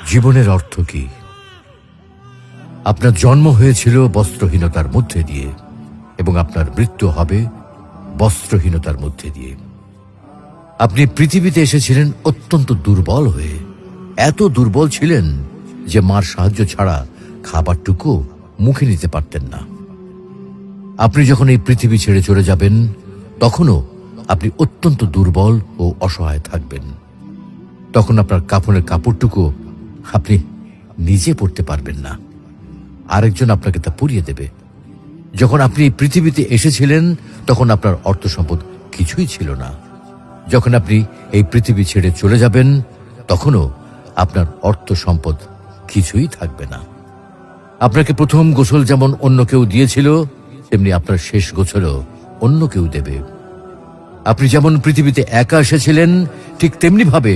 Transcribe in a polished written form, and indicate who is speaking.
Speaker 1: জীবনের অর্থ কি? আপনার জন্ম হয়েছিল বস্ত্রহীনতার মধ্যে দিয়ে এবং আপনার মৃত্যু হবে বস্ত্রহীনতার মধ্যে দিয়ে। আপনি পৃথিবীতে এসেছিলেন অত্যন্ত দুর্বল হয়ে। এত দুর্বল ছিলেন যে মার সাহায্য ছাড়া খাবারটুকু মুখে নিতে পারতেন না। আপনি যখন এই পৃথিবী ছেড়ে চলে যাবেন তখনও আপনি অত্যন্ত দুর্বল ও অসহায় থাকবেন। তখন আপনার কাফনের কাপড়টুকু আপনি নিজে পরতে পারবেন না, আরেকজন আপনাকে তা পরিয়ে দেবে। যখন আপনি এই পৃথিবীতে এসেছিলেন তখন আপনার অর্থ সম্পদ কিছুই ছিল না। যখন আপনি এই পৃথিবী ছেড়ে চলে যাবেন তখনও আপনার অর্থ সম্পদ কিছুই থাকবে না। আপনাকে প্রথম গোসল যেমন অন্য কেউ দিয়েছিল, তেমনি আপনার শেষ গোসলও অন্য কেউ দেবে। আপনি যেমন পৃথিবীতে একা এসেছিলেন, ঠিক তেমনি ভাবে